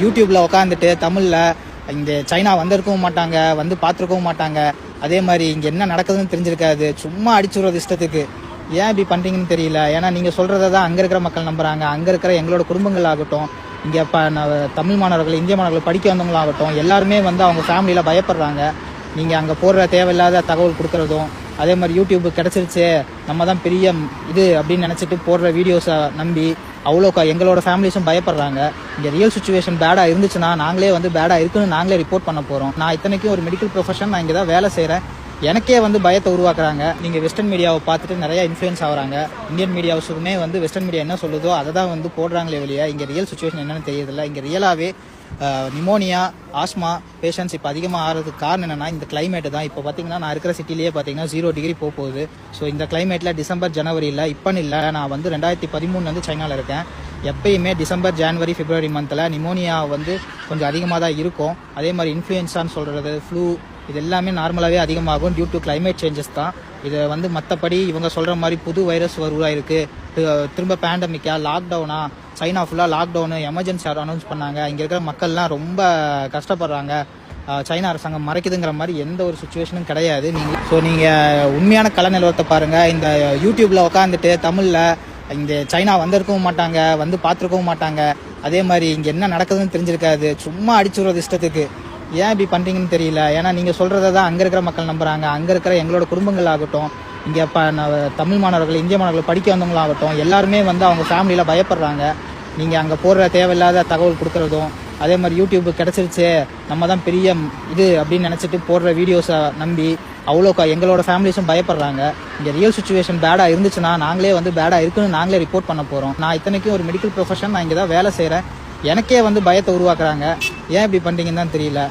யூடியூப்ல உட்காந்துட்டு தமிழ்ல இங்க சைனா வந்திருக்கவும் மாட்டாங்க, வந்து பார்த்துருக்கவும் மாட்டாங்க. அதே மாதிரி இங்க என்ன நடக்குதுன்னு தெரிஞ்சிருக்காது. சும்மா அடிச்சுடுறது இஷ்டத்துக்கு. ஏன் இப்படி பண்றீங்கன்னு தெரியல. ஏன்னா நீங்க சொல்றதை தான் அங்க இருக்கிற மக்கள் நம்புறாங்க. அங்க இருக்கிற எங்களோட குடும்பங்கள் ஆகட்டும், இங்க தமிழ் மாணவர்கள், இந்திய மாணவர்கள் படிக்க வந்தவங்களாகட்டும், எல்லாருமே வந்து அவங்க ஃபேமிலியில பயப்படுறாங்க. நீங்க அங்க போடுற தேவையில்லாத தகவல் கொடுக்கறதும், அதே மாதிரி யூடியூப் கிடைச்சிருச்சு, நம்ம தான் பெரிய இது அப்படின்னு நினைச்சிட்டு போடுற வீடியோஸை நம்பி அவ்வளோ எங்களோட ஃபேமிலிஸும் பயப்படுறாங்க. இங்கே ரியல் சுச்சுவேஷன் பேடாக இருந்துச்சுன்னா நாங்களே வந்து பேடாக இருக்குன்னு நாங்களே ரிப்போர்ட் பண்ண போகிறோம். நான் இத்தனைக்கும் ஒரு மெடிக்கல் ப்ரொஃபஷன், நான் இங்கே தான் வேலை செய்கிறேன். எனக்கே வந்து பயத்தை உருவாக்குறாங்க. நீங்கள் வெஸ்டர்ன் மீடியாவை பார்த்துட்டு நிறைய இன்ஃப்ளூயன்ஸ் ஆகுறாங்க. இந்தியன் மீடியாவுமே வந்து வெஸ்டர்ன் மீடியா என்ன சொல்லுதோ அதை தான் வந்து போடுறாங்களே வெளியே. இங்கே ரியல் சுச்சுவேஷன் என்னன்னு தெரியறதில்ல. இங்கே ரியலாகவே நிமோனியா, ஆஸ்மா பேஷண்ட்ஸ் இப்போ அதிகமாக ஆகிறதுக்கு காரணம் என்னன்னா இந்த கிளைமேட்டு தான். இப்போ பார்த்தீங்கன்னா நான் இருக்கிற சிட்டிலேயே பார்த்தீங்கன்னா 0 டிகிரி போகுது. ஸோ இந்த கிளைமேட்டில் டிசம்பர் ஜனவரியில் இப்போன்னு இல்லை, நான் வந்து 2013 சைனாவில் இருக்கேன். எப்பயுமே டிசம்பர் ஜனவரி பிப்ரவரி மந்தில் நிமோனியா வந்து கொஞ்சம் அதிகமாக தான் இருக்கும். அதே மாதிரி இன்ஃப்ளூயன்ஸான்னு சொல்கிறது, ஃப்ளூ, இது எல்லாமே நார்மலாகவே அதிகமாகும் டியூ டு கிளைமேட் சேஞ்சஸ் தான். இதை வந்து மற்றபடி இவங்க சொல்கிற மாதிரி புது வைரஸ் உருவாயிருக்கு, திரும்ப பேண்டமிக்கா, லாக்டவுனா, சைனா ஃபுல்லாக லாக்டவுனு, எமர்ஜென்சி அனௌன்ஸ் பண்ணாங்க. இங்கே இருக்கிற மக்கள்லாம் ரொம்ப கஷ்டப்படுறாங்க, சைனா அரசாங்கம் மறைக்குதுங்கிற மாதிரி எந்த ஒரு சுச்சுவேஷனும் கிடையாது. நீங்கள் உண்மையான கல நிலவரத்தை பாருங்கள். இந்த யூடியூப்பில் உட்காந்துட்டு தமிழில் இங்க சைனா வந்திருக்கவும் மாட்டாங்க, வந்து பார்த்துருக்கவும் மாட்டாங்க. அதே மாதிரி இங்கே என்ன நடக்குதுன்னு தெரிஞ்சிருக்காது. சும்மா அடிச்சுடுறது இஷ்டத்துக்கு. ஏன் இப்படி பண்றீங்கன்னு தெரியல. ஏன்னா நீங்க சொல்றதை தான் அங்க இருக்கிற மக்கள் நம்புறாங்க. அங்க இருக்கிற எங்களோட குடும்பங்கள் ஆகட்டும், இங்க தமிழ் மாணவர்கள், இந்திய மாணவர்கள் படிக்க வந்தவங்களாகட்டும், எல்லாருமே வந்து அவங்க ஃபேமிலியில பயப்படுறாங்க. நீங்க அங்க போடுற தேவையில்லாத தகவல் கொடுக்கறதும், அதே மாதிரி யூடியூப் கிடைச்சிருச்சு, நம்ம தான் பெரிய இது அப்படின்னு நினைச்சிட்டு போடுற வீடியோஸை நம்பி அவ்வளோ எங்களோட ஃபேமிலிஸும் பயப்படுறாங்க. இங்கே ரியல் சுச்சுவேஷன் பேடாக இருந்துச்சுன்னா நாங்களே வந்து பேடாக இருக்குன்னு நாங்களே ரிப்போர்ட் பண்ண போகிறோம். நான் இத்தனைக்கும் ஒரு மெடிக்கல் ப்ரொஃபஷன், நான் இங்கே தான் வேலை செய்கிறேன். எனக்கே வந்து பயத்தை உருவாக்குறாங்க. ஏன் இப்படி பண்ணுறீங்கன்னு தான் தெரியல.